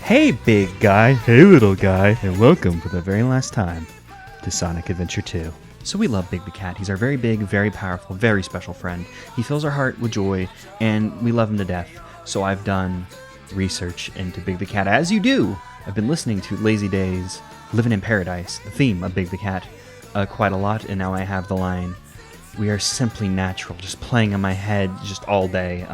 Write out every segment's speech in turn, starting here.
Hey big guy, hey little guy, and welcome for the very last time to Sonic Adventure 2. So we love Big the Cat. He's our very big, very powerful, very special friend. He fills our heart with joy, and we love him to death. So I've done research into Big the Cat, as you do. I've been listening to Lazy Days, Living in Paradise, the theme of Big the Cat, quite a lot, and now I have the line, "We are simply natural," just playing in my head just all day.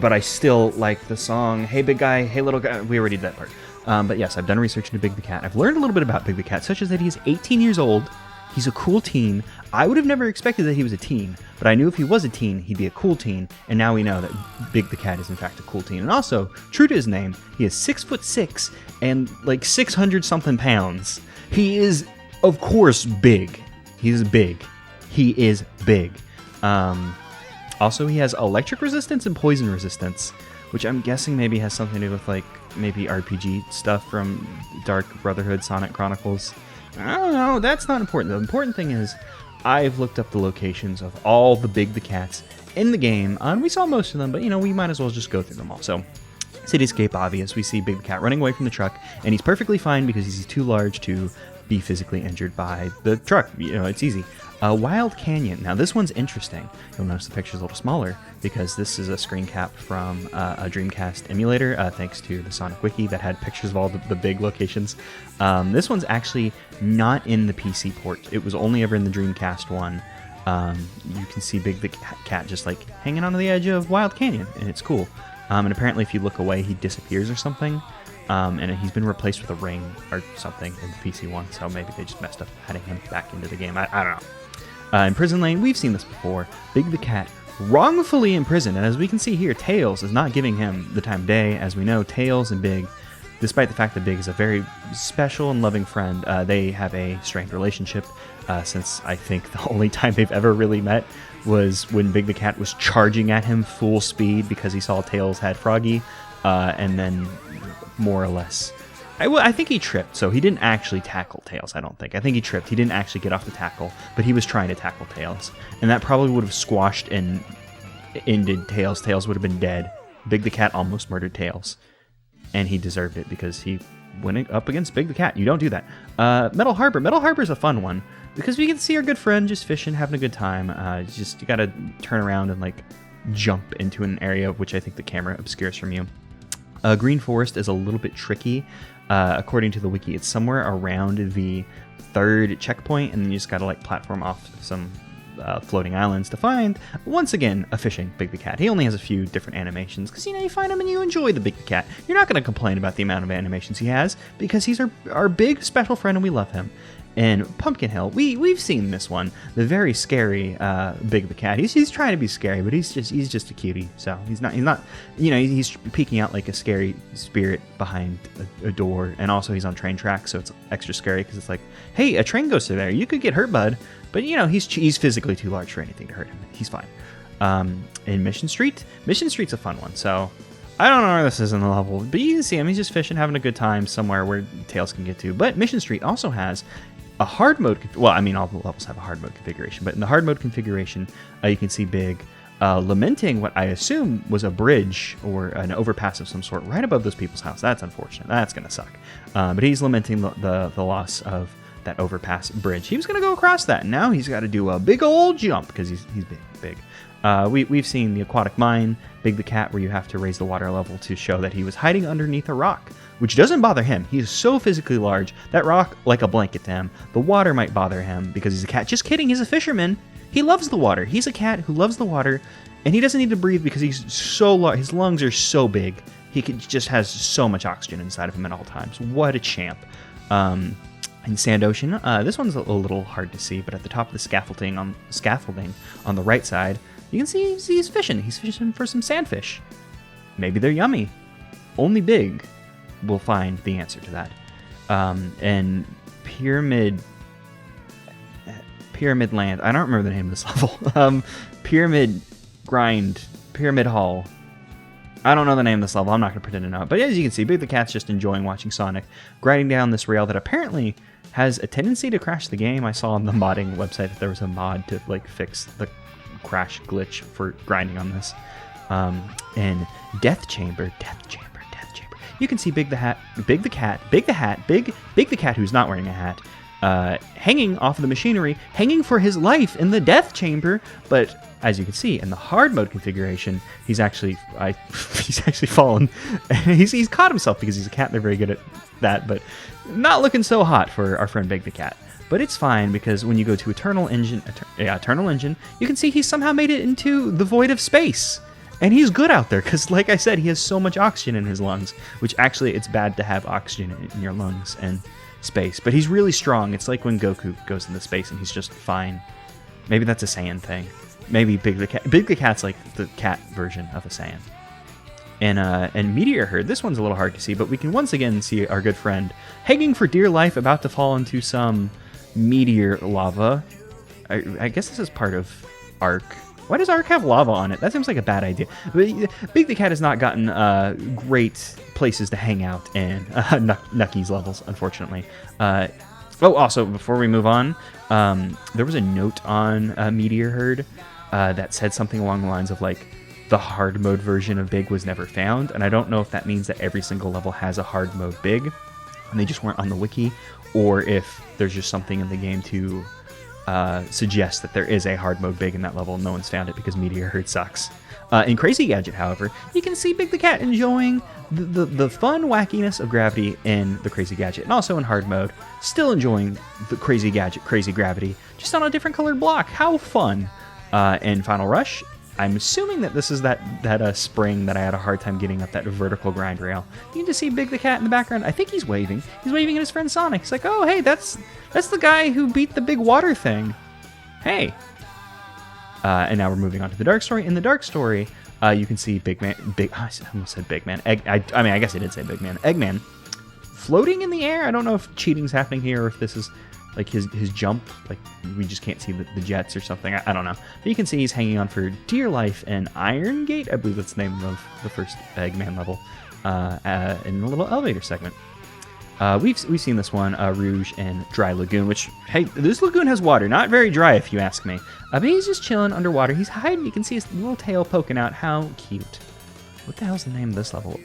But I still like the song, "Hey big guy, hey little guy." We already did that part. But yes, I've done research into Big the Cat. I've learned a little bit about Big the Cat, such as that he's 18 years old. He's a cool teen. I would have never expected that he was a teen, but I knew if he was a teen, he'd be a cool teen. And now we know that Big the Cat is in fact a cool teen. And also, true to his name, he is 6'6" and like 600 something pounds. He is, of course, big. He's big. He is big. Also, he has electric resistance and poison resistance, which I'm guessing maybe has something to do with, like, maybe RPG stuff from Dark Brotherhood, Sonic Chronicles. I don't know. That's not important. The important thing is I've looked up the locations of all the Big the Cats in the game, and we saw most of them, but, you know, we might as well just go through them all. So, Cityscape, obvious. We see Big the Cat running away from the truck, and he's perfectly fine because he's too large to be physically injured by the truck. You know, it's easy. Wild Canyon. Now, this one's interesting. You'll notice the picture's a little smaller because this is a screen cap from a Dreamcast emulator, thanks to the Sonic Wiki that had pictures of all the big locations. This one's actually not in the PC port. It was only ever in the Dreamcast one. You can see Big the Cat just like hanging onto the edge of Wild Canyon, and it's cool. And apparently if you look away, he disappears or something. And he's been replaced with a ring or something in the PC one, so maybe they just messed up adding him back into the game. I don't know. In Prison Lane, we've seen this before. Big the Cat wrongfully imprisoned, and as we can see here, Tails is not giving him the time of day. As we know, Tails and Big, despite the fact that Big is a very special and loving friend, they have a strained relationship, since I think the only time they've ever really met was when Big the Cat was charging at him full speed because he saw Tails had Froggy, and then more or less. I think he tripped, so he didn't actually tackle Tails, I don't think. I think he tripped. He didn't actually get off the tackle, but he was trying to tackle Tails. And that probably would have squashed and ended Tails. Tails would have been dead. Big the Cat almost murdered Tails. And he deserved it because he went up against Big the Cat. You don't do that. Metal Harbor. Metal Harbor's a fun one because we can see our good friend just fishing, having a good time. You gotta turn around and like jump into an area which I think the camera obscures from you. Green Forest is a little bit tricky. According to the wiki, it's somewhere around the third checkpoint, and then you just gotta like platform off some floating islands to find, once again, a fishing Big the Cat. He only has a few different animations, because, you know, you find him and you enjoy the Big the Cat. You're not gonna complain about the amount of animations he has, because he's our big special friend and we love him. And Pumpkin Hill, we've seen this one, the very scary Big the Cat. He's trying to be scary, but he's just a cutie. So he's not, you know, he's peeking out like a scary spirit behind a door. And also he's on train tracks, so it's extra scary because it's like, hey, a train goes through there. You could get hurt, bud. But you know, he's physically too large for anything to hurt him. He's fine. In Mission Street's a fun one. So I don't know where this is in the level, but you can see him. He's just fishing, having a good time somewhere where Tails can get to. But Mission Street also has a hard mode, well, I mean, all the levels have a hard mode configuration, but in the hard mode configuration, you can see Big lamenting what I assume was a bridge or an overpass of some sort right above those people's house. That's unfortunate. That's going to suck. But he's lamenting the loss of that overpass bridge. He was going to go across that, and now he's got to do a big old jump because he's big. We've seen the aquatic mine, Big the Cat, where you have to raise the water level to show that he was hiding underneath a rock, which doesn't bother him. He's so physically large, that rock like a blanket to him. The water might bother him because he's a cat. Just kidding, he's a fisherman. He loves the water. He's a cat who loves the water, and he doesn't need to breathe because he's so large. His lungs are so big. Just has so much oxygen inside of him at all times. What a champ. In Sand Ocean, this one's a little hard to see, but at the top of the scaffolding on the right side, you can see he's fishing. He's fishing for some sandfish. Maybe they're yummy. Only Big will find the answer to that. And Pyramid Land. I don't remember the name of this level. Pyramid Hall. I don't know the name of this level. I'm not going to pretend to know it. But as you can see, Big the Cat's just enjoying watching Sonic grinding down this rail that apparently has a tendency to crash the game. I saw on the modding website that there was a mod to like fix the crash glitch for grinding on this. And Death Chamber. you can see Big the Cat, Big the Cat who's not wearing a hat, hanging off of the machinery, hanging for his life in the death chamber. But as you can see in the hard mode configuration, he's actually fallen. he's caught himself because he's a cat. They're very good at that, but not looking so hot for our friend Big the Cat. But it's fine because when you go to Eternal Engine, you can see he somehow made it into the void of space. And he's good out there because, like I said, he has so much oxygen in his lungs, which actually it's bad to have oxygen in your lungs and space. But he's really strong. It's like when Goku goes into space and he's just fine. Maybe that's a Saiyan thing. Maybe Big the Cat. Big the Cat's like the cat version of a Saiyan. And Meteor Herd, this one's a little hard to see, but we can once again see our good friend hanging for dear life, about to fall into some meteor lava. I guess this is part of Ark. Why does Ark have lava on it? That seems like a bad idea. But Big the Cat has not gotten great places to hang out in Nucky's levels, unfortunately. Also, before we move on, there was a note on Meteor Herd that said something along the lines of, like, the hard mode version of Big was never found. And I don't know if that means that every single level has a hard mode Big, and they just weren't on the wiki, or if there's just something in the game to suggest that there is a hard mode Big in that level and no one's found it because Meteor Herd sucks. In Crazy Gadget, however, you can see Big the Cat enjoying the fun wackiness of gravity in the Crazy Gadget, and also in hard mode, still enjoying the Crazy Gadget, Crazy Gravity, just on a different colored block. How fun! In Final Rush, I'm assuming that this is that spring that I had a hard time getting up that vertical grind rail. You can just see Big the Cat in the background. I think he's waving. He's waving at his friend Sonic. He's like, oh, hey, that's the guy who beat the big water thing. Hey. And now we're moving on to the Dark Story. In the Dark Story, you can see I almost said Big Man. I guess I did say Big Man. Eggman floating in the air. I don't know if cheating's happening here or if this is like his jump, like we just can't see the jets or something. I don't know. But you can see he's hanging on for dear life in Iron Gate. I believe that's the name of the first Eggman level in the little elevator segment. We've seen this one, Rouge and Dry Lagoon, which, hey, this lagoon has water. Not very dry, if you ask me. But he's just chilling underwater. He's hiding. You can see his little tail poking out. How cute. What the hell's the name of this level?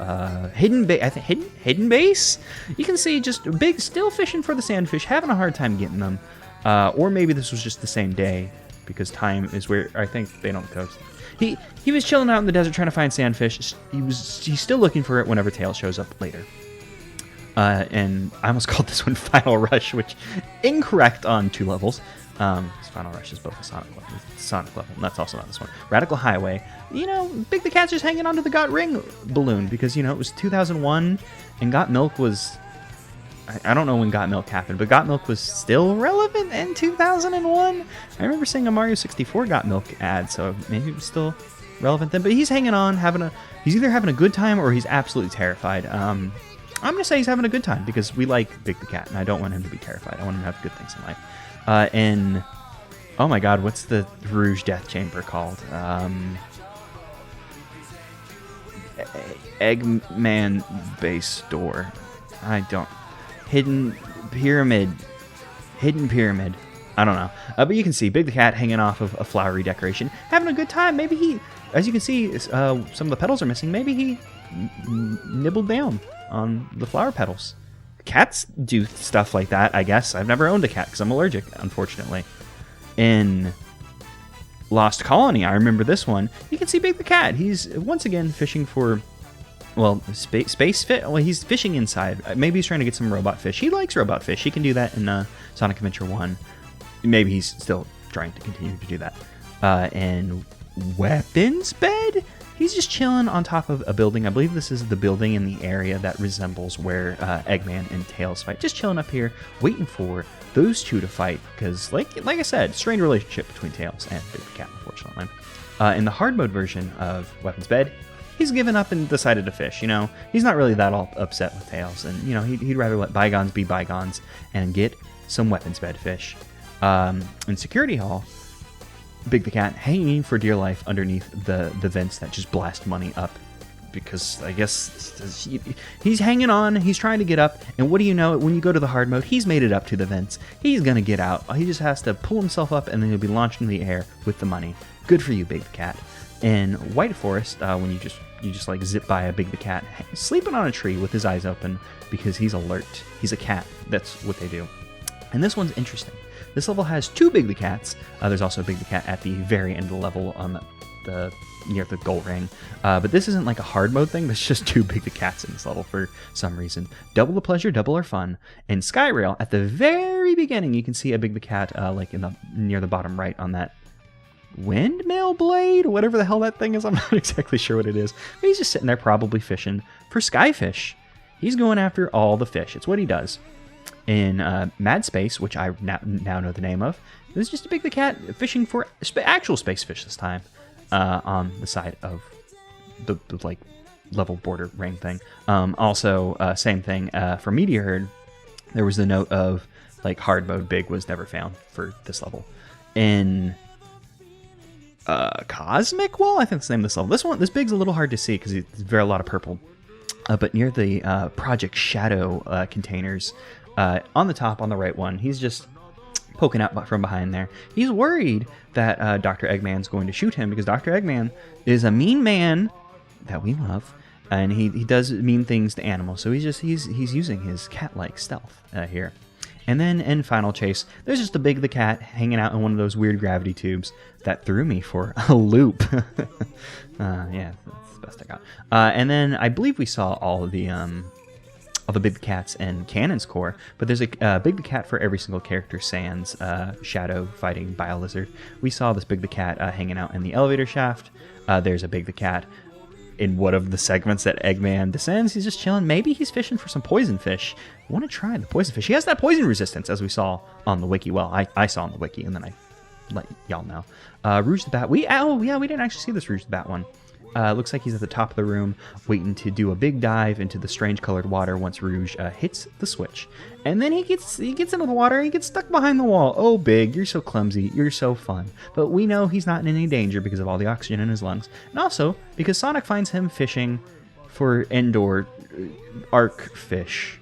Hidden Base. I think Hidden Base. You can see just Big still fishing for the sandfish, having a hard time getting them. Or maybe this was just the same day, because time is where I think they don't go. He was chilling out in the desert trying to find sandfish. He's still looking for it whenever Tails shows up later. And I almost called this one Final Rush, which incorrect on 2 levels. Final Rush is both a Sonic level, and that's also not this one. Radical Highway. You know, Big the Cat's just hanging onto the Got Ring balloon because, you know, it was 2001, and Got Milk was... I don't know when Got Milk happened, but Got Milk was still relevant in 2001. I remember seeing a Mario 64 Got Milk ad, so maybe it was still relevant then. But he's hanging on, he's either having a good time or he's absolutely terrified. I'm going to say he's having a good time because we like Big the Cat, and I don't want him to be terrified. I want him to have good things in life. Oh my god, what's the Rouge Death Chamber called? Eggman Base Door. Hidden Pyramid. I don't know. But you can see Big the Cat hanging off of a flowery decoration, having a good time. Maybe he, as you can see, some of the petals are missing. Maybe he nibbled down on the flower petals. Cats do stuff like that, I guess. I've never owned a cat because I'm allergic, unfortunately. In Lost Colony, I remember this one. You can see Big the Cat. He's once again fishing for, well, space fish. Well, he's fishing inside. Maybe he's trying to get some robot fish. He likes robot fish. He can do that in Sonic Adventure 1. Maybe he's still trying to continue to do that. And Weapons Bed? He's just chilling on top of a building. I believe this is the building in the area that resembles where Eggman and Tails fight. Just chilling up here, waiting for those two to fight. Because, like I said, strained relationship between Tails and Big the Cat, unfortunately. In the hard mode version of Weapons Bed, he's given up and decided to fish. You know, he's not really that all upset with Tails, and you know he'd rather let bygones be bygones and get some Weapons Bed fish. In Security Hall, Big the Cat hanging for dear life underneath the vents that just blast money up, because I guess he's hanging on, he's trying to get up, and what do you know, when you go to the hard mode, he's made it up to the vents. He's gonna get out. He just has to pull himself up and then he'll be launched into the air with the money. Good for you, Big the Cat. In White Forest, when you just you just like zip by a Big the Cat sleeping on a tree with his eyes open because he's alert. He's a cat. That's what they do. And this one's interesting. This level has 2 Big the Cats. There's also a Big the Cat at the very end of the level on the near the goal ring. But this isn't like a hard mode thing. There's just 2 Big the Cats in this level for some reason. Double the pleasure, double our fun. In Skyrail, at the very beginning, you can see a Big the Cat like near the bottom right on that windmill blade, whatever the hell that thing is. I'm not exactly sure what it is. But he's just sitting there probably fishing for skyfish. He's going after all the fish. It's what he does. In Mad Space, which I now know the name of, there's just a Big the Cat fishing for actual space fish this time on the side of the like level border ring thing. Also, same thing for Meteor Herd. There was the note of like hard mode Big was never found for this level. In Cosmic Wall, I think that's the name of this level. This Big's a little hard to see because it's very a lot of purple. But near the Project Shadow containers, on the top, on the right one, he's just poking out from behind there. He's worried that Dr. Eggman's going to shoot him because Dr. Eggman is a mean man that we love, and he does mean things to animals. So he's using his cat-like stealth here. And then in Final Chase, there's just a Big the Cat hanging out in one of those weird gravity tubes that threw me for a loop. Yeah, that's the best I got. And then I believe we saw all of the Big the Cats in Canon's Core, but there's a Big the Cat for every single character sans Shadow fighting Biolizard. We saw this Big the Cat hanging out in the elevator shaft. There's a Big the Cat in one of the segments that Eggman descends. He's just chilling. Maybe he's fishing for some poison fish. I want to try the poison fish. He has that poison resistance, as we saw on the wiki. Well, I saw on the wiki, and then I let y'all know. Rouge the Bat. We didn't actually see this Rouge the Bat one. Looks like he's at the top of the room, waiting to do a big dive into the strange-colored water once Rouge hits the switch. And then he gets into the water, and he gets stuck behind the wall. Oh, Big, you're so clumsy. You're so fun. But we know he's not in any danger because of all the oxygen in his lungs. And also, because Sonic finds him fishing for Endor arc fish.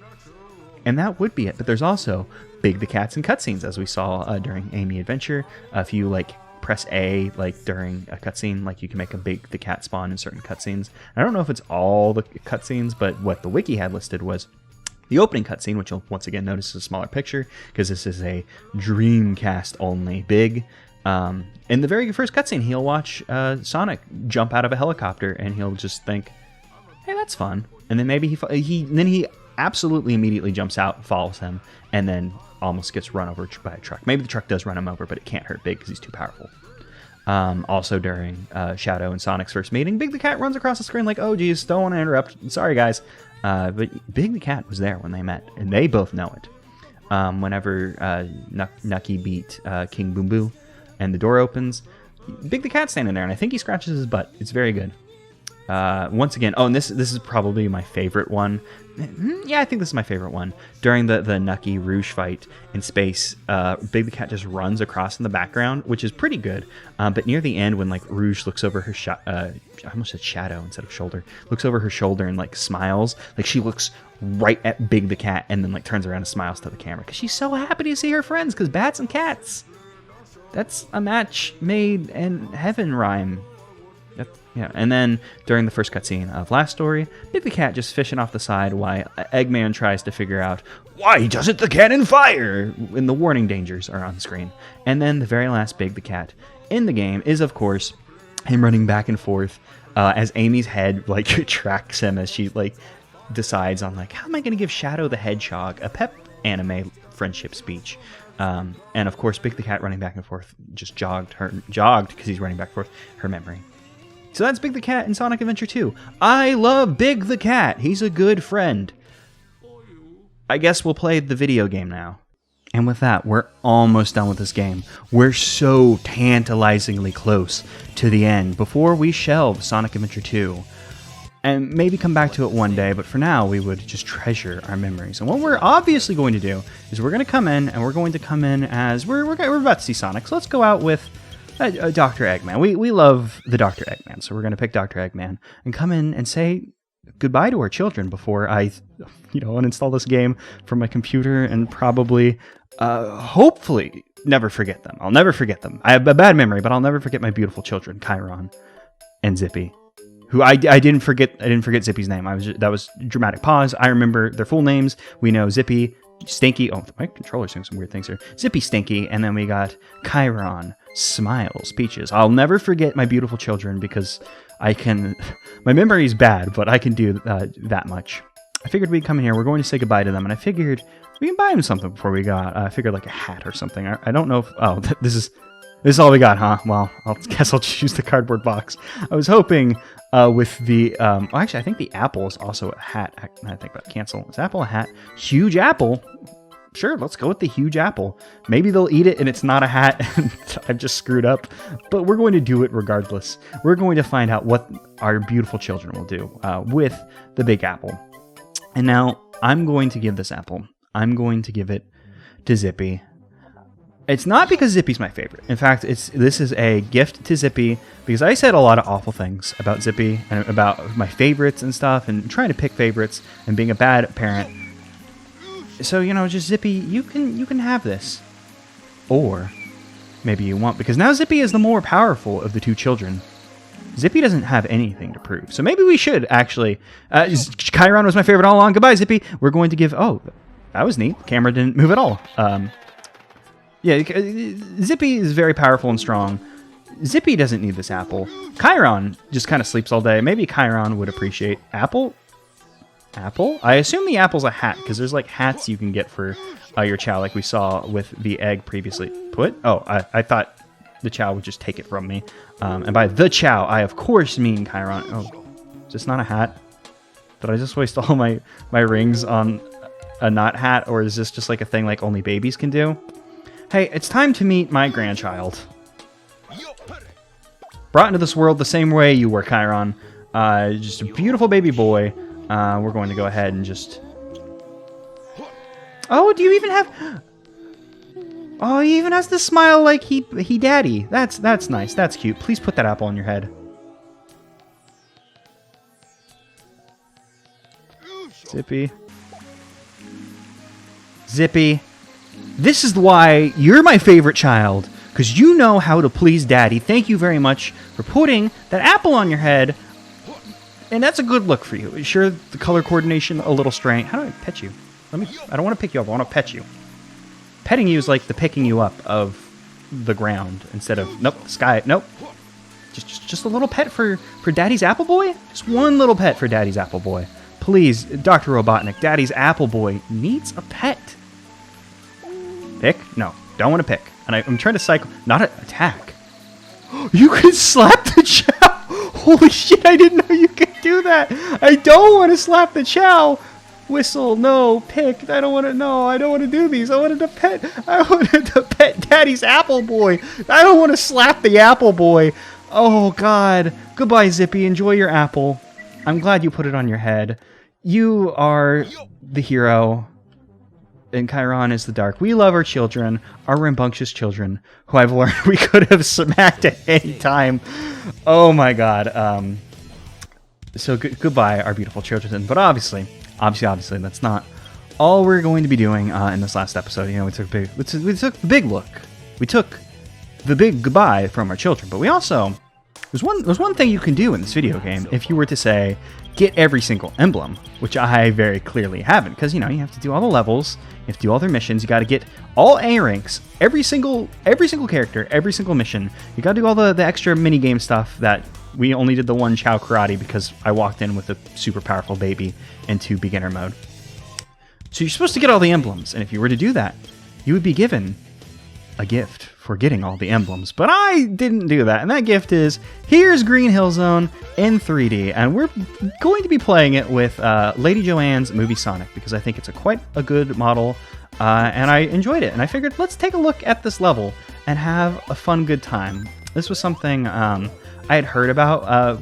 And that would be it. But there's also Big the Cats and cutscenes, as we saw during Amy Adventure. If you, press A during a cutscene, you can make a Big the Cat spawn in certain cutscenes. I don't know if it's all the cutscenes, but what the wiki had listed was the opening cutscene, which you'll once again notice is a smaller picture because this is a Dreamcast only Big. In the very first cutscene, he'll watch Sonic jump out of a helicopter, and he'll just think, "Hey, that's fun." And then maybe he absolutely immediately jumps out, follows him, and then almost gets run over by a truck. Maybe the truck does run him over, but it can't hurt Big because he's too powerful. Also during Shadow and Sonic's first meeting, Big the Cat runs across the screen like, "Oh geez, don't want to interrupt. Sorry guys." But Big the Cat was there when they met, and they both know it. Whenever Nucky beat King Boom Boo and the door opens, Big the Cat's standing there, and I think he scratches his butt. It's very good. Once again, and this is probably my favorite one. Yeah, I think this is my favorite one. During the Nucky Rouge fight in space, Big the Cat just runs across in the background, which is pretty good. But near the end, when Rouge looks over her I almost said shadow instead of shoulder, looks over her shoulder and smiles, she looks right at Big the Cat and then turns around and smiles to the camera because she's so happy to see her friends. Because bats and cats, that's a match made in heaven rhyme. Yeah, and then during the first cutscene of Last Story, Big the Cat just fishing off the side while Eggman tries to figure out why doesn't the cannon fire when the warning dangers are on screen. And then the very last Big the Cat in the game is, of course, him running back and forth as Amy's head tracks him as she decides on how am I going to give Shadow the Hedgehog a pep anime friendship speech. And of course, Big the Cat running back and forth just jogged because he's running back and forth her memory. So that's Big the Cat in Sonic Adventure 2. I love Big the Cat. He's a good friend. I guess we'll play the video game now. And with that, we're almost done with this game. We're so tantalizingly close to the end before we shelve Sonic Adventure 2. And maybe come back to it one day, but for now, we would just treasure our memories. And what we're obviously going to do is we're going to come in as... We're about to see Sonic, so let's go out with... Dr. Eggman. We love the Dr. Eggman, so we're going to pick Dr. Eggman and come in and say goodbye to our children before I, uninstall this game from my computer and probably, hopefully, never forget them. I'll never forget them. I have a bad memory, but I'll never forget my beautiful children, Chiron and Zippy, who I didn't forget. I didn't forget Zippy's name. That was dramatic pause. I remember their full names. We know Zippy, Stinky. Oh, my controller's doing some weird things here. Zippy, Stinky, and then we got Chiron, Smiles, Peaches. I'll never forget my beautiful children because I can. My memory is bad, but I can do that much. I figured we'd come in here. We're going to say goodbye to them, and I figured we can buy them something before we got. I figured like a hat or something. I don't know if. Oh, this is all we got, huh? Well, I guess I'll just use the cardboard box. I was hoping with the. Actually, I think the apple is also a hat. I think about cancel. Is apple a hat? Huge apple. Sure, let's go with the huge apple. Maybe they'll eat it and it's not a hat and I've just screwed up, but we're going to do it regardless. We're going to find out what our beautiful children will do with the big apple. And now I'm going to give this apple. I'm going to give it to Zippy. It's not because Zippy's my favorite. In fact, this is a gift to Zippy because I said a lot of awful things about Zippy and about my favorites and stuff and trying to pick favorites and being a bad parent. So, you know, just Zippy, you can have this. Or maybe you won't, because now Zippy is the more powerful of the two children. Zippy doesn't have anything to prove. So maybe we should actually... Chiron was my favorite all along. Goodbye, Zippy. We're going to give... Oh, that was neat. The camera didn't move at all. Yeah, Zippy is very powerful and strong. Zippy doesn't need this apple. Chiron just kind of sleeps all day. Maybe Chiron would appreciate apple. Apple? I assume the apple's a hat, because there's like hats you can get for your chow, like we saw with the egg previously. Put? Oh, I thought the chow would just take it from me. And by the chow, I of course mean Chiron. Oh, is this not a hat? Did I just waste all my rings on a not hat, or is this just like a thing like only babies can do? Hey, it's time to meet my grandchild. Brought into this world the same way you were, Chiron. Just a beautiful baby boy. We're going to go ahead and just... Oh, do you even have... Oh, he even has the smile like he daddy. That's nice. That's cute. Please put that apple on your head. Zippy. Zippy. This is why you're my favorite child. Because you know how to please daddy. Thank you very much for putting that apple on your head. And that's a good look for you. Sure, the color coordination a little strange. How do I pet you? I don't want to pick you up. I want to pet you. Petting you is like the picking you up of the ground instead of nope, the sky. Nope. Just a little pet for Daddy's apple boy. Just one little pet for Daddy's apple boy. Please, Dr. Robotnik, Daddy's apple boy needs a pet. Pick? No, don't want to pick. And I'm trying to cycle, not attack. You can slap the chow. Holy shit! I didn't know you could do that. I don't want to slap the chow. Whistle, no, pick. I don't want to. No, I don't want to do these. I wanted to pet Daddy's apple boy. I don't want to slap the apple boy. Oh God. Goodbye, Zippy. Enjoy your apple. I'm glad you put it on your head. You are the hero, and Chiron is the dark. We love our children, our rambunctious children, who I've learned we could have smacked at any time. Oh my God. So goodbye, our beautiful children. But obviously, that's not all we're going to be doing in this last episode. You know, we took the big look. We took the big goodbye from our children. But we also there's one thing you can do in this video game if you were to say get every single emblem, which I very clearly haven't, because you know you have to do all the levels, you have to do all their missions, you got to get all A ranks, every single character, every single mission. You got to do all the extra mini game stuff that we only did the one Chow Karate because I walked in with a super powerful baby into beginner mode. So you're supposed to get all the emblems, and if you were to do that, you would be given a gift for getting all the emblems. But I didn't do that, and that gift is, here's Green Hill Zone in 3D, and we're going to be playing it with Lady Joanne's Movie Sonic, because I think it's quite a good model, and I enjoyed it, and I figured, let's take a look at this level and have a fun, good time. This was something I had heard about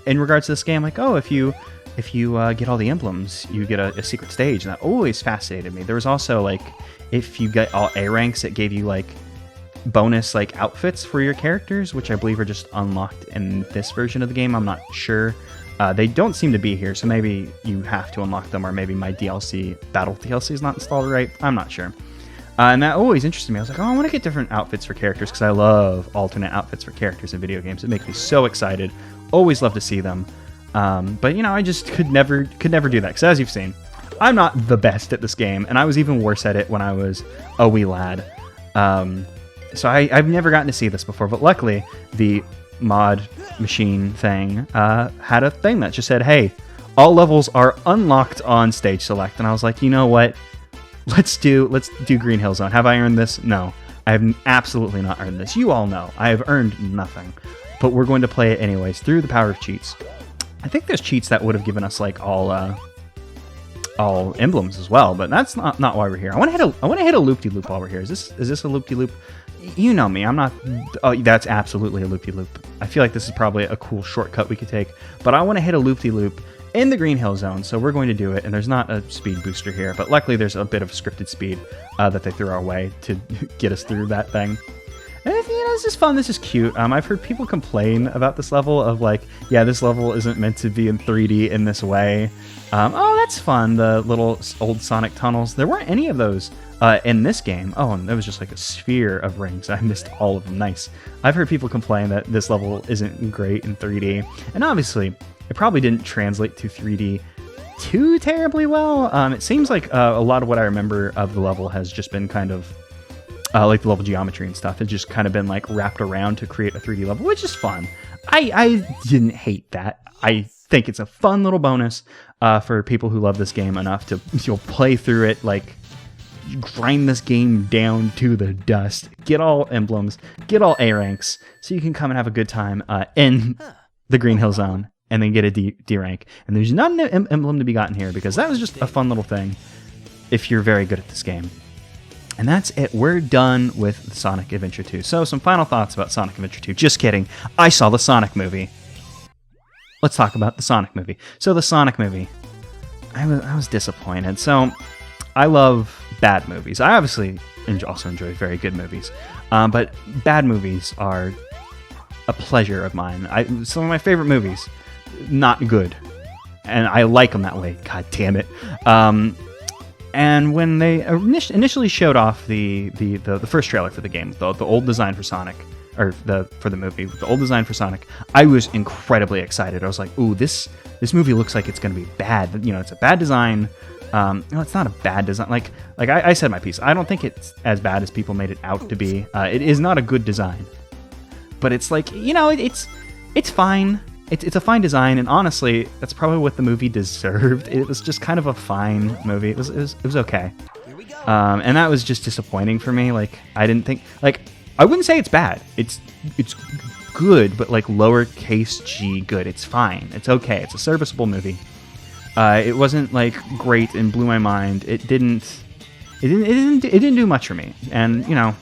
in regards to this game, like, oh, if you get all the emblems, you get a secret stage, and that always fascinated me. There was also, like, if you get all A ranks, it gave you, like, bonus, like, outfits for your characters, which I believe are just unlocked in this version of the game. I'm not sure. They don't seem to be here, so maybe you have to unlock them, or maybe my Battle DLC is not installed right. I'm not sure. And that always interested me. I was like, oh, I want to get different outfits for characters, because I love alternate outfits for characters in video games. It makes me so excited. Always love to see them. But you know, I just could never do that because, as you've seen, I'm not the best at this game, and I was even worse at it when I was a wee lad. So I've never gotten to see this before, but luckily the mod machine thing had a thing that just said, hey, all levels are unlocked on stage select. And I was like, you know what? Let's do Green Hill Zone. Have I earned this? No, I have absolutely not earned this. You all know I have earned nothing, but we're going to play it anyways through the power of cheats. I think there's cheats that would have given us like all emblems as well, but that's not why we're here. I want to hit a loop-de-loop while we're here. Is this a loop-de-loop? You know me. I'm not. Oh, that's absolutely a loop-de-loop. I feel like this is probably a cool shortcut we could take, but I want to hit a loop-de-loop in the Green Hill Zone, so we're going to do it. And there's not a speed booster here, but luckily there's a bit of scripted speed that they threw our way to get us through that thing. And you know, this is fun. This is cute. I've heard people complain about this level of like, yeah, this level isn't meant to be in 3D in this way. Oh, that's fun. The little old Sonic tunnels. There weren't any of those in this game. Oh, and there was just like a sphere of rings. I missed all of them. Nice. I've heard people complain that this level isn't great in 3D. And obviously, it probably didn't translate to 3D too terribly well. It seems like a lot of what I remember of the level has just been kind of like the level geometry and stuff. It's just kind of been like wrapped around to create a 3D level, which is fun. I didn't hate that. I think it's a fun little bonus for people who love this game enough to play through it, like grind this game down to the dust, get all emblems, get all A ranks, so you can come and have a good time in the Green Hill Zone, and then get a D rank. And there's not an emblem to be gotten here because that was just a fun little thing if you're very good at this game. And that's it. We're done with Sonic Adventure 2. So some final thoughts about Sonic Adventure 2. Just kidding. I saw the Sonic movie. Let's talk about the Sonic movie. So the Sonic movie, I was disappointed. So I love bad movies. I obviously also enjoy very good movies. But bad movies are a pleasure of mine. Some of my favorite movies, not good. And I like them that way. God damn it. And when they initially showed off the first trailer for the game, the old design for Sonic, or for the movie, the old design for Sonic, I was incredibly excited. I was like, ooh, this movie looks like it's going to be bad. You know, it's a bad design. No, it's not a bad design. Like I said my piece. I don't think it's as bad as people made it out to be. It is not a good design. But it's like, you know, it's fine. It's a fine design, and honestly, that's probably what the movie deserved. It was just kind of a fine movie. It was okay. And that was just disappointing for me. Like, I didn't think, like, I wouldn't say it's bad. It's good, but like lowercase g good. It's fine. It's okay. It's a serviceable movie. It wasn't like great and blew my mind. It didn't do much for me. And you know,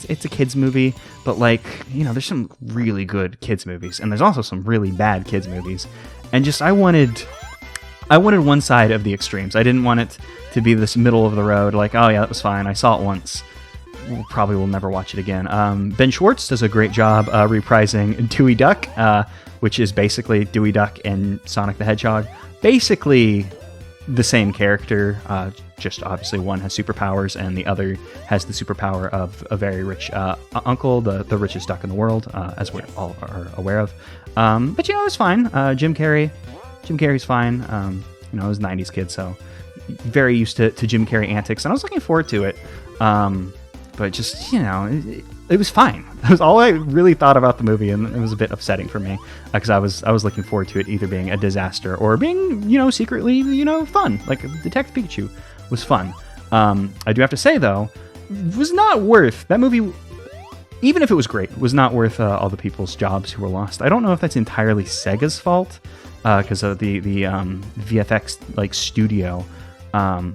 it's a kids movie, but like, you know, there's some really good kids movies, and there's also some really bad kids movies. And just I wanted one side of the extremes. I didn't want it to be this middle of the road, like, oh yeah, that was fine. I saw it once. Probably will never watch it again. Ben Schwartz does a great job reprising Dewey Duck, which is basically Dewey Duck and Sonic the Hedgehog. Basically the same character, just obviously one has superpowers and the other has the superpower of a very rich uncle, the richest duck in the world, as we all are aware of. But you know, it was fine. Jim Carrey's fine. You know, I was a 90s kid, so very used to Jim Carrey antics, and I was looking forward to it. But just, you know, it was fine. That was all I really thought about the movie, and it was a bit upsetting for me because I was looking forward to it either being a disaster or being, you know, secretly, you know, fun. Like Detective Pikachu was fun. I do have to say though, it was not worth that movie. Even if it was great, it was not worth all the people's jobs who were lost. I don't know if that's entirely Sega's fault because of the VFX like studio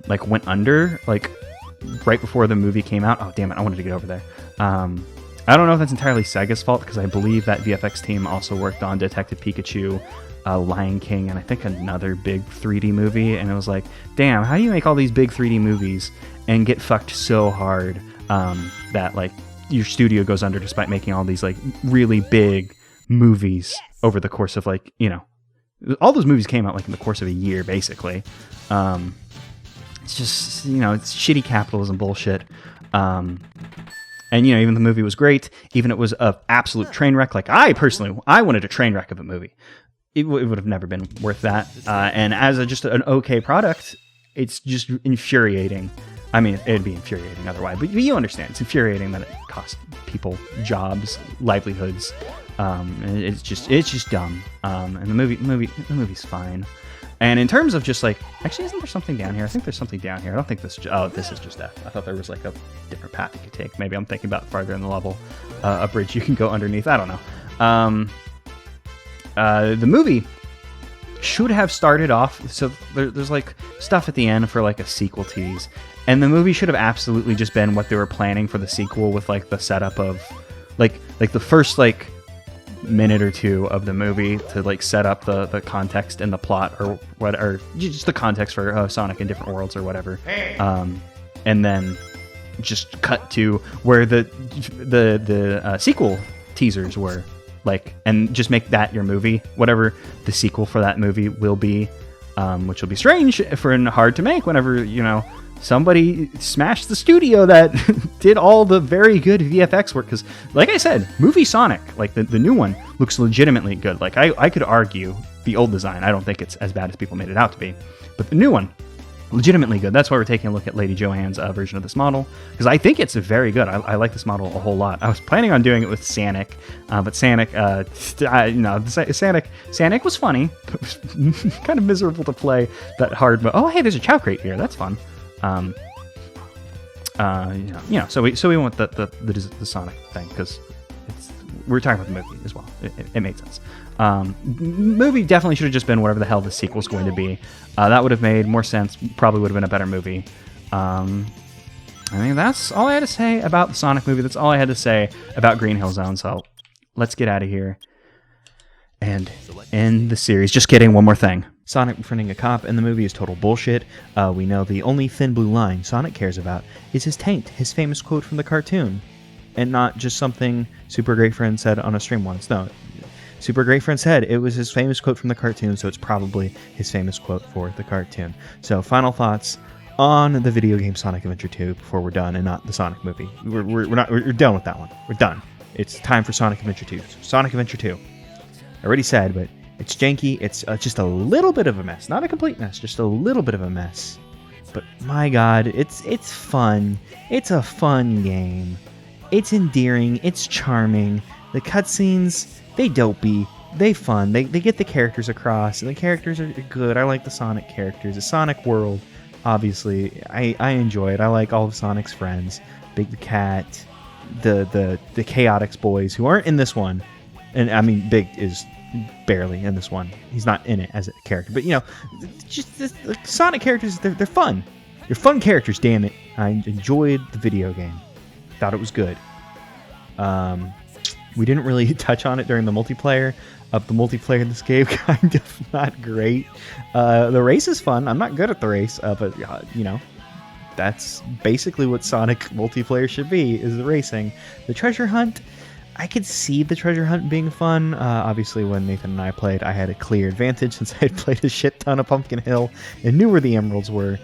like went under like right before the movie came out. Oh damn it! I wanted to get over there. I don't know if that's entirely Sega's fault because I believe that VFX team also worked on Detective Pikachu, Lion King, and I think another big 3D movie. And it was like, damn, how do you make all these big 3D movies and get fucked so hard that like your studio goes under despite making all these like really big movies over the course of like, you know, all those movies came out like in the course of a year basically. It's just, you know, it's shitty capitalism bullshit. And, you know, even the movie was great, even it was an absolute train wreck. Like, I wanted a train wreck of a movie. it would have never been worth that. And as just an okay product, it's just infuriating. I mean, it'd be infuriating otherwise, but you understand. It's infuriating that it costs people jobs, livelihoods. And it's just dumb. And the movie's fine. And in terms of just like, actually, isn't there something down here? I think there's something down here. I don't think this. Oh, this is just F. I thought there was like a different path you could take. Maybe I'm thinking about farther in the level, a bridge you can go underneath. I don't know. The movie should have started off. So there's like stuff at the end for like a sequel tease, and the movie should have absolutely just been what they were planning for the sequel, with like the setup of like the first like minute or two of the movie to like set up the context and the plot or what, or just the context for Sonic in different worlds or whatever, and then just cut to where the sequel teasers were, like, and just make that your movie, whatever the sequel for that movie will be, which will be strange and hard to make whenever, you know, somebody smashed the studio that did all the very good VFX work. Because, like I said, movie Sonic, like the new one, looks legitimately good. Like, I could argue the old design, I don't think it's as bad as people made it out to be. But the new one, legitimately good. That's why we're taking a look at Lady Joanne's version of this model, because I think it's very good. I like this model a whole lot. I was planning on doing it with Sanic, but Sanic, Sanic was funny, but it was kind of miserable to play that hard. But oh, hey, there's a Chow Crate here. That's fun. So we want the Sonic thing, because we're talking about the movie as well. It made sense. Movie definitely should have just been whatever the hell the sequel's going to be. That would have made more sense. Probably would have been a better movie. I think that's all I had to say about the Sonic movie. That's all I had to say about Green Hill Zone. So let's get out of here and end the series. Just kidding. One more thing. Sonic befriending a cop in the movie is total bullshit. We know the only thin blue line Sonic cares about is his taint, his famous quote from the cartoon, and not just something Super Great Friend said on a stream once. No, Super Great Friend said it was his famous quote from the cartoon, so it's probably his famous quote for the cartoon. So final thoughts on the video game Sonic Adventure 2 before we're done, and not the Sonic movie. We're done with that one. We're done. It's time for Sonic Adventure 2. Sonic Adventure 2. I already said, but it's janky. It's just a little bit of a mess. Not a complete mess, just a little bit of a mess. But my god, it's fun. It's a fun game. It's endearing. It's charming. The cutscenes, they dopey. They fun. They get the characters across, and the characters are good. I like the Sonic characters. The Sonic world, obviously, I enjoy it. I like all of Sonic's friends. Big the Cat, the Chaotix boys, who aren't in this one. And I mean, Big is barely in this one. He's not in it as a character. But, you know, just the Sonic characters, they're fun. They're fun characters, damn it. I enjoyed the video game. Thought it was good. We didn't really touch on it during the multiplayer. The multiplayer in this game, kind of not great. The race is fun. I'm not good at the race, but, you know, that's basically what Sonic multiplayer should be, is the racing. The treasure hunt, I could see the treasure hunt being fun. Obviously, when Nathan and I played, I had a clear advantage since I had played a shit ton of Pumpkin Hill and knew where the emeralds were.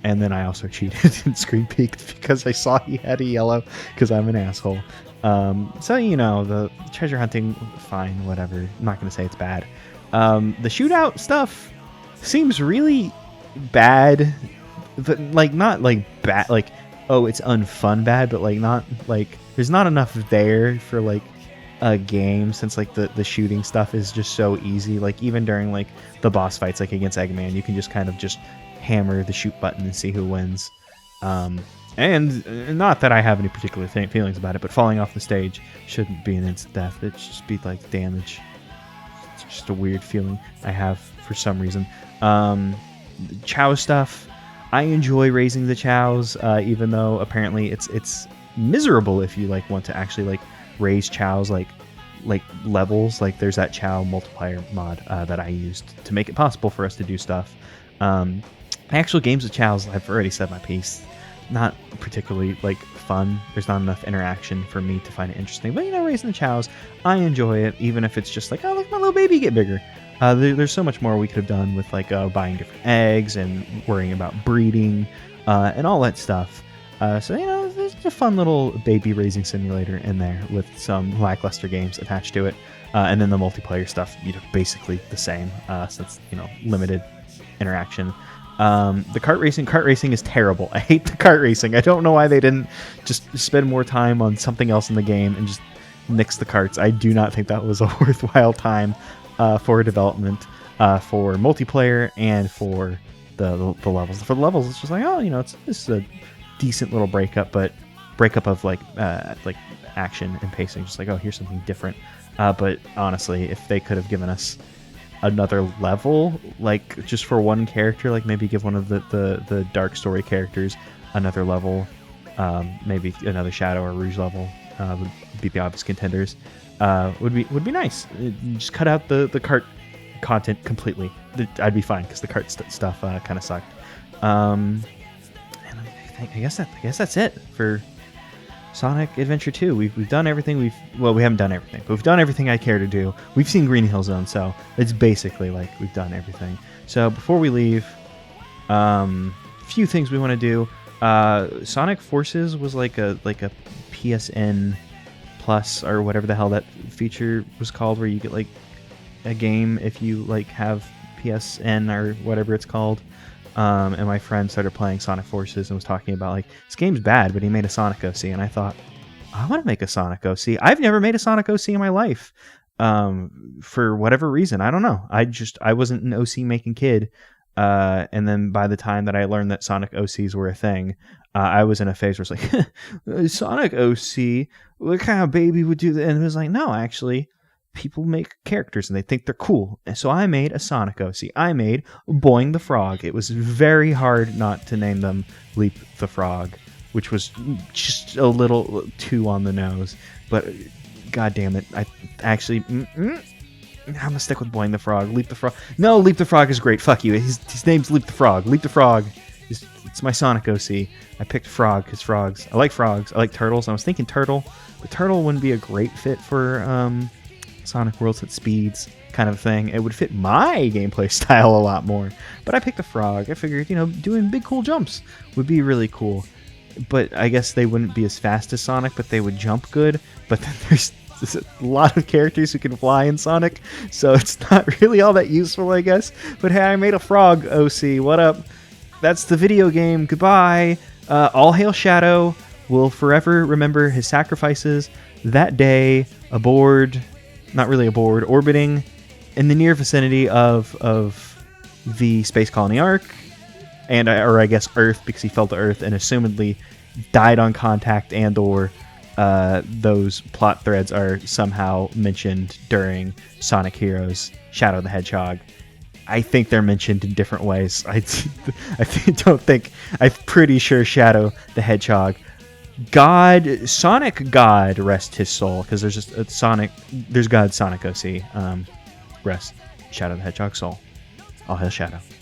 And then I also cheated and screen peeked because I saw he had a yellow, because I'm an asshole. So, you know, the treasure hunting, fine, whatever. I'm not going to say it's bad. The shootout stuff seems really bad, but, like, not, like, bad, like, oh, it's unfun bad, but, like, not, like, there's not enough there for, like, a game, since, like, the shooting stuff is just so easy. Like, even during, like, the boss fights, like, against Eggman, you can just kind of just hammer the shoot button and see who wins. And not that I have any particular feelings about it, but falling off the stage shouldn't be an instant death. It should just be, like, damage. It's just a weird feeling I have for some reason. Chow stuff, I enjoy raising the chows, even though apparently it's miserable if you, like, want to actually, like, raise chows like levels. Like, there's that chow multiplier mod that I used to make it possible for us to do stuff. Actual games with chows, I've already said my piece, not particularly, like, fun. There's not enough interaction for me to find it interesting. But, you know, raising the chows, I enjoy it, even if it's just like, oh, look, my little baby get bigger. There's so much more we could have done with, like, buying different eggs and worrying about breeding and all that stuff. So, you know, there's there's a fun little baby raising simulator in there with some lackluster games attached to it. And then the multiplayer stuff, basically the same, since, limited interaction. The kart racing is terrible. I hate the kart racing. I don't know why they didn't just spend more time on something else in the game and just nix the karts. I do not think that was a worthwhile time for development, for multiplayer and for the levels. For the levels, it's just like, it's a decent little breakup of like action and pacing. Just like, here's something different. But honestly, if they could have given us another level, like just for one character, like maybe give one of the dark story characters another level, maybe another Shadow or Rouge level, would be the obvious contenders. Would be nice. Just cut out the kart content completely. I'd be fine because the kart stuff kind of sucked. And I guess that's it for Sonic Adventure 2. We've done everything. We haven't done everything, but we've done everything I care to do. We've seen Green Hill Zone, so it's basically like we've done everything. So before we leave, few things we want to do. Sonic Forces was like a PSN Plus or whatever the hell that feature was called, where you get like a game if you like have PSN or whatever it's called. And my friend started playing Sonic Forces and was talking about like, this game's bad, but he made a Sonic OC, and I thought, I want to make a Sonic OC. I've never made a Sonic OC in my life, for whatever reason. I don't know. I wasn't an OC making kid, and then by the time that I learned that Sonic OCs were a thing, I was in a phase where it's like, Sonic OC, what kind of baby would do that? And it was like, no, actually, people make characters and they think they're cool. And so I made a Sonic OC. I made Boing the Frog. It was very hard not to name them Leap the Frog, which was just a little too on the nose. But god damn it, I actually... I'm gonna stick with Boing the Frog. Leap the Frog. No, Leap the Frog is great. Fuck you. His name's Leap the Frog. Leap the Frog. It's my Sonic OC. I picked Frog because frogs. I like frogs. I like turtles. I was thinking turtle, but turtle wouldn't be a great fit for Sonic Worlds at Speeds kind of thing. It would fit my gameplay style a lot more. But I picked a frog. I figured, doing big cool jumps would be really cool. But I guess they wouldn't be as fast as Sonic, but they would jump good. But then there's a lot of characters who can fly in Sonic, so it's not really all that useful, I guess. But hey, I made a frog OC. What up? That's the video game. Goodbye. All hail Shadow. We'll forever remember his sacrifices that day aboard... Not really aboard, orbiting in the near vicinity of the Space Colony Ark, or I guess Earth, because he fell to Earth and assumedly died on contact, and or those plot threads are somehow mentioned during Sonic Heroes Shadow the Hedgehog. I think they're mentioned in different ways. I'm pretty sure Shadow the Hedgehog, Sonic God, rest his soul, because there's just there's God Sonic OC, rest Shadow the Hedgehog soul. All hail Shadow.